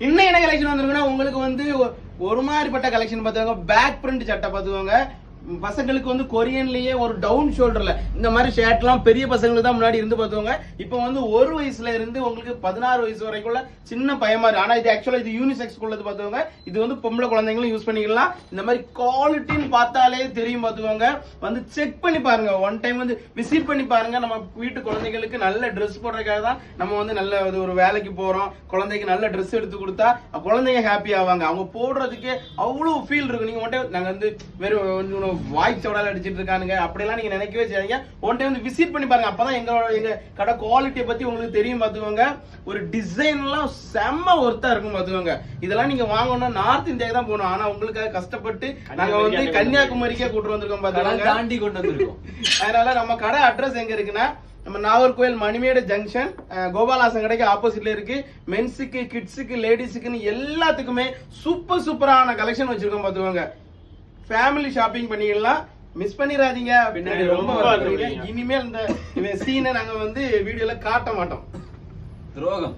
இன்னும் என்ன கலெக்ஷன் வந்திருக்குன்னா உங்களுக்கு வந்து ஒரு மாதிரிப்பட்ட கலெக்ஷன் பார்த்துக்கோங்க. பேக் பிரிண்ட் சட்டை பார்த்துக்கோங்க. பசங்களுக்கு வந்து கொரியன்லயே ஒரு டவுன் ஷோல்டர்ல இந்த மாதிரி ஷர்ட்லாம் பெரிய பசங்களுக்கு தான் முன்னாடி இருந்து பார்த்துக்கோங்க. இப்போ வந்து 1 வயசுல இருந்து உங்களுக்கு 16 வயசு வரைக்குள்ள சின்ன பையன் மாதிரி. ஆனா இது ஆக்சுவலா இது யூனிசெக்ஸ் உள்ளது பார்த்துக்கோங்க. இது வந்து பொம்பளை குழந்தைங்களும் யூஸ் பண்ணிக்கலாம். இந்த மாதிரி குவாலிட்டின்னு பார்த்தாலே தெரியும் பார்த்துக்கோங்க. வந்து செக் பண்ணி பாருங்க. ஒன் டைம் வந்து விசிட் பண்ணி பாருங்க. நம்ம வீட்டு குழந்தைகளுக்கு நல்ல ட்ரெஸ் போடுறதுக்காக தான் நம்ம வந்து நல்ல ஒரு வேலைக்கு போறோம். குழந்தைக்கு நல்ல ட்ரெஸ் எடுத்து கொடுத்தா குழந்தைங்க ஹாப்பி ஆவாங்க. அவங்க போடுறதுக்கு அவ்வளவு ஃபீல் இருக்கு. நீங்க ஒன் டைம் நாங்க வந்து வெறும் வாய்ஸ் சோடால அடிச்சிட்டு இருக்கானுங்க அப்படிலாம் நீங்க நினைக்கவே செய்யாதீங்க. ஒன் டைம் வந்து விசிட் பண்ணி பாருங்க. அப்பதான் எங்க கடை குவாலிட்டியை பத்தி உங்களுக்கு தெரியும் பார்த்துக்கோங்க. ஒரு டிசைன்லாம் செம்ம ஒர்த்தா இருக்கும் பார்த்துக்கோங்க. இதெல்லாம் நீங்க வாங்கணும்னா நார்த் இந்தியாவுக்கு தான் போகணும். ஆனா உங்களுக்காக கஷ்டப்பட்டு நாங்க வந்து கன்னியாகுமரிக்கே கூட்டு வந்திருக்கோம் பார்த்துக்கோங்க. தாண்டி கொண்டு வந்திருக்கோம். அதனால நம்ம கடை அட்ரஸ் எங்க இருக்குன்னா நம்ம நாகர்கோயில் மணிமேடு ஜங்ஷன் கோபாலாசன் கடைக்கு ஆப்போசிட்ல இருக்கு. மென்ஸுக்கு கிட்ஸுக்கு லேடிஸுக்குன்னு எல்லாத்துக்குமே சூப்பரான கலெக்ஷன் வச்சிருக்கோம் பார்த்துக்கோங்க. ஃபேமிலி ஷாப்பிங் பண்ணிக்கலாம். மிஸ் பண்ணிடாதீங்க. பின்னாடி ரொம்ப இனிமேல் இந்த சீனை நாங்க வந்து வீடியோல காட்ட மாட்டோம். துரோகம்.